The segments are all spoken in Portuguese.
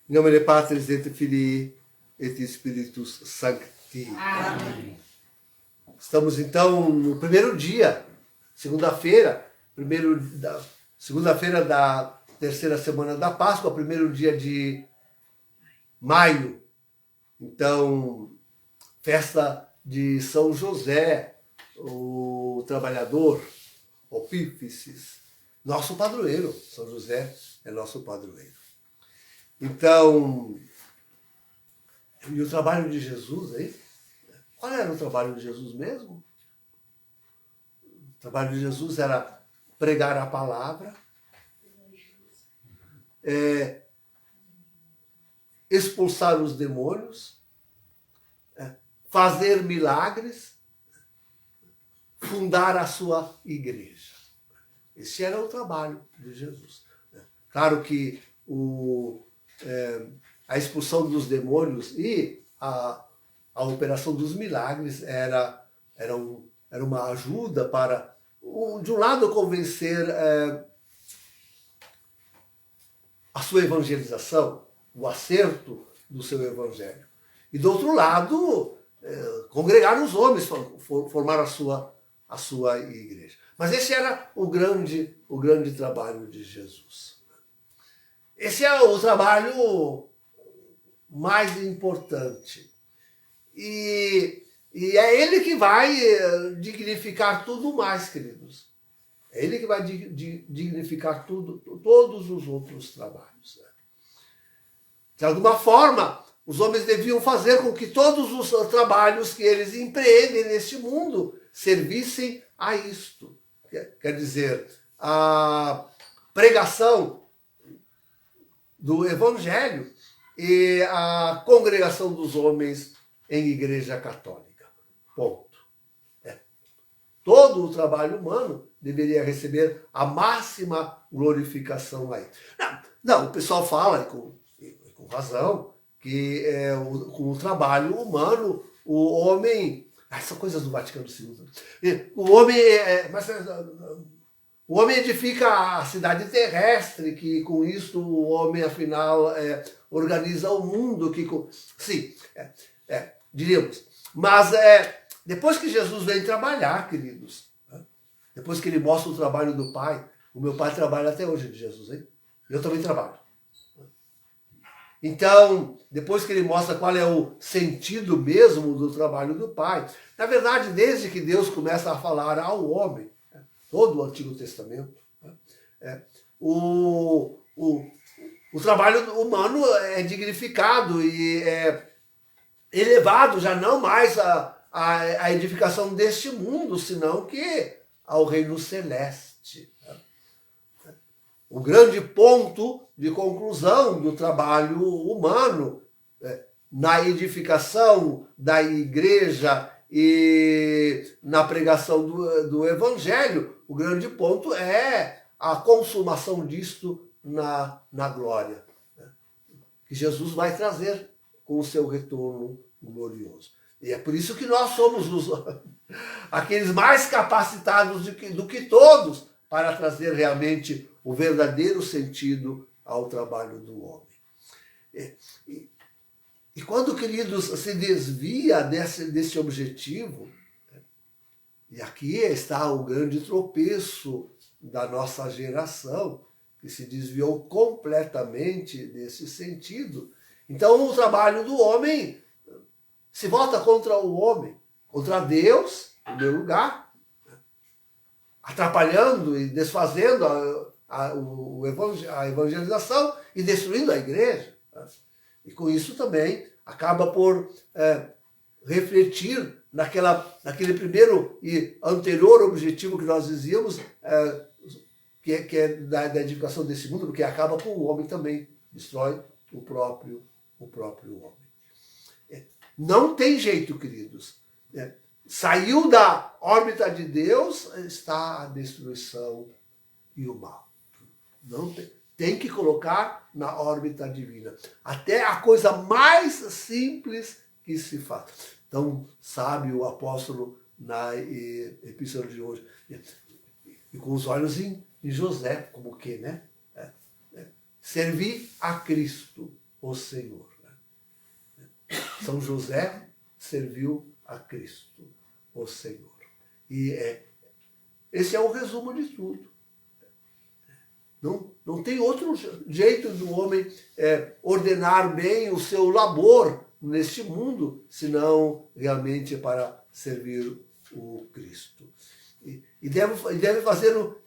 Em nome de Patris et Filii et Spiritus Sancti. Amém. Estamos então no primeiro dia, segunda-feira da terceira semana da Páscoa, primeiro dia de maio. Então, festa de São José, o trabalhador, Opífices, nosso padroeiro. São José é nosso padroeiro. Então, e o trabalho de Jesus aí? Qual era o trabalho de Jesus mesmo? O trabalho de Jesus era pregar a palavra, expulsar os demônios, fazer milagres, fundar a sua igreja. Esse era o trabalho de Jesus. Claro que a expulsão dos demônios e a operação dos milagres era uma ajuda para, de um lado, convencer a sua evangelização, o acerto do seu evangelho. E, do outro lado, congregar os homens, formar a sua igreja. Mas esse era o grande trabalho de Jesus. Esse é o trabalho mais importante. E é ele que vai dignificar tudo mais, queridos. É ele que vai dignificar todos os outros trabalhos. De alguma forma, os homens deviam fazer com que todos os trabalhos que eles empreendem neste mundo servissem a isto. Quer dizer, a pregação do Evangelho e a congregação dos homens em igreja católica. Ponto. Todo o trabalho humano deveria receber a máxima glorificação aí. Não, o pessoal fala, com razão, que com o trabalho humano, o homem... são coisas do Vaticano II. O homem edifica a cidade terrestre, que com isso o homem, afinal, organiza o mundo. Sim, diríamos. Mas depois que Jesus vem trabalhar, queridos, depois que ele mostra o trabalho do Pai, o meu Pai trabalha até hoje de Jesus, hein? Eu também trabalho. Então, depois que ele mostra qual é o sentido mesmo do trabalho do Pai, na verdade, desde que Deus começa a falar ao homem, todo o Antigo Testamento, o trabalho humano é dignificado e é elevado já não mais à edificação deste mundo, senão que ao reino celeste. O grande ponto de conclusão do trabalho humano na edificação da igreja e na pregação do Evangelho, o grande ponto é a consumação disto na glória, que Jesus vai trazer com o seu retorno glorioso. E é por isso que nós somos aqueles mais capacitados do que todos para trazer realmente o verdadeiro sentido ao trabalho do homem. E quando, queridos, se desvia desse objetivo, e aqui está o grande tropeço da nossa geração, que se desviou completamente desse sentido. Então o trabalho do homem se volta contra o homem, contra Deus, em primeiro lugar, atrapalhando e desfazendo a evangelização e destruindo a igreja. E com isso também acaba por refletir naquele primeiro e anterior objetivo que nós dizíamos, que é da edificação desse mundo, porque acaba com o homem também, destrói o próprio homem. Não tem jeito, queridos. Saiu da órbita de Deus, está a destruição e o mal. Não tem que colocar na órbita divina. Até a coisa mais simples que se faz. Então, sabe o apóstolo na epístola de hoje, e com os olhos em José, como que, né? Servir a Cristo o Senhor. São José serviu a Cristo, o Senhor. E esse é o resumo de tudo. Não tem outro jeito do homem ordenar bem o seu labor neste mundo, senão realmente para servir o Cristo. E deve fazê-lo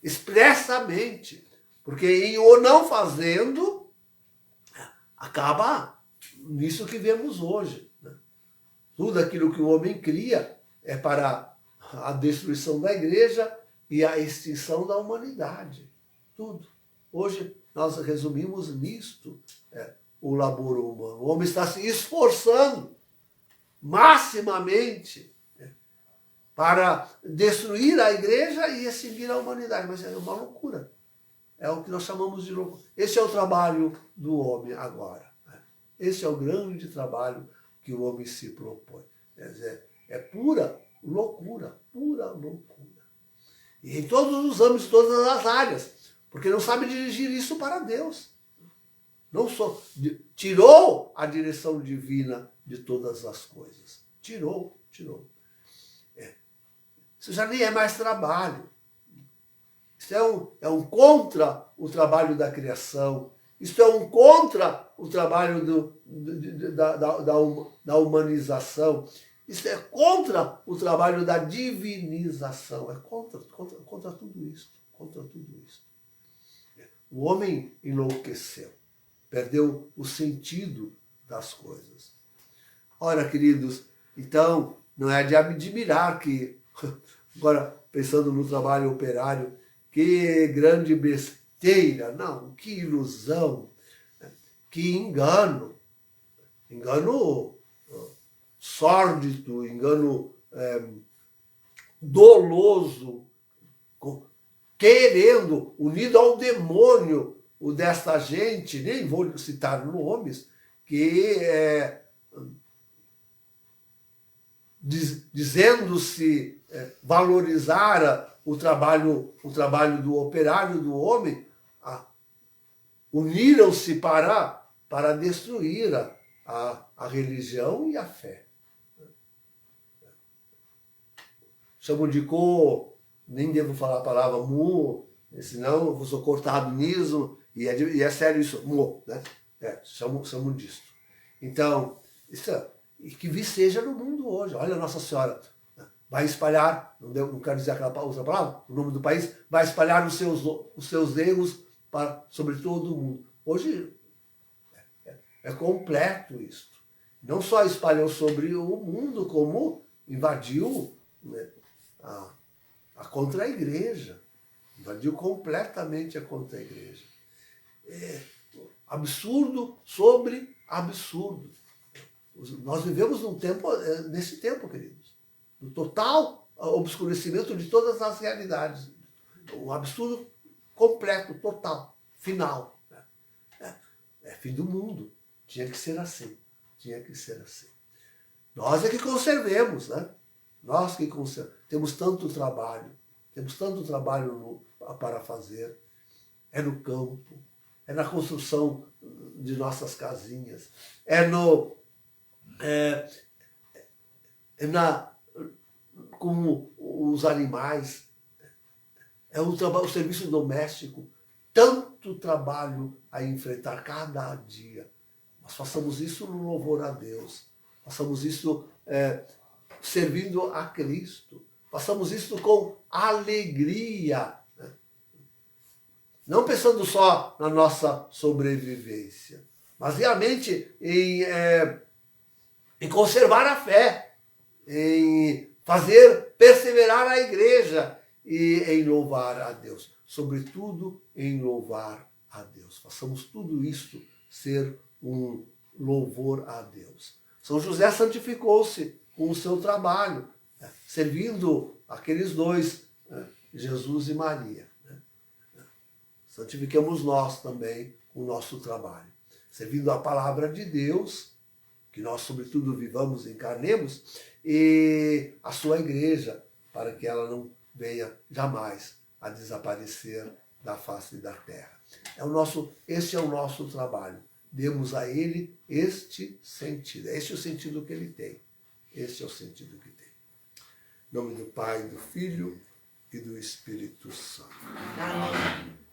expressamente, porque em o não fazendo, acaba nisso que vemos hoje. Né? Tudo aquilo que o homem cria é para a destruição da igreja e a extinção da humanidade. Tudo. Hoje nós resumimos nisto o labor humano. O homem está se esforçando maximamente para destruir a igreja e extinguir a humanidade. Mas é uma loucura. É o que nós chamamos de loucura. Esse é o trabalho do homem agora. Esse é o grande trabalho que o homem se propõe. Quer dizer, é pura loucura, pura loucura. E em todos os âmbitos, todas as áreas, porque não sabe dirigir isso para Deus. Não só tirou a direção divina de todas as coisas. Tirou. Isso já nem é mais trabalho. Isso é um contra o trabalho da criação. Isso é um contra o trabalho da humanização. Isso é contra o trabalho da divinização. É contra tudo isso. Contra tudo isso. O homem enlouqueceu. Perdeu o sentido das coisas. Ora, queridos, então, não é de admirar que, agora pensando no trabalho operário, que grande besteira, não, que ilusão, que engano sórdido, engano doloso, querendo, unido ao demônio, o desta gente, nem vou citar nomes, que dizendo-se valorizar o trabalho do operário, do homem, uniram-se para destruir a religião e a fé. Chamam de nem devo falar a palavra mu, senão eu sou cortado nisso, e é sério isso, mu, né? Chamam disso. Então, e que seja no mundo hoje. Olha, Nossa Senhora vai espalhar, não quero dizer aquela outra palavra, o nome do país, vai espalhar os seus erros sobre todo o mundo. Hoje é completo isso. Não só espalhou sobre o mundo, como invadiu, né, a contra-igreja. Invadiu completamente a contra-igreja. Absurdo sobre absurdo. Nós vivemos nesse tempo, queridos. No total obscurecimento de todas as realidades. Um absurdo completo, total, final. É fim do mundo. Tinha que ser assim. Nós é que conservemos, né? Nós que conservemos. Temos tanto trabalho para fazer. É no campo, é na construção de nossas casinhas, com os animais, é o serviço doméstico, tanto trabalho a enfrentar cada dia. Nós façamos isso no louvor a Deus, façamos isso servindo a Cristo, façamos isso com alegria, né? Não pensando só na nossa sobrevivência, mas realmente em conservar a fé, em fazer perseverar a igreja e em louvar a Deus. Sobretudo em louvar a Deus. Façamos tudo isso ser um louvor a Deus. São José santificou-se com o seu trabalho, servindo aqueles dois, Jesus e Maria. Santifiquemos nós também com o nosso trabalho, servindo a palavra de Deus, que nós, sobretudo, vivamos e encarnemos, e a sua igreja, para que ela não venha jamais a desaparecer da face da terra. Esse é o nosso trabalho. Demos a ele este sentido. Esse é o sentido que ele tem. Esse é o sentido que tem. Em nome do Pai, do Filho e do Espírito Santo. Amém.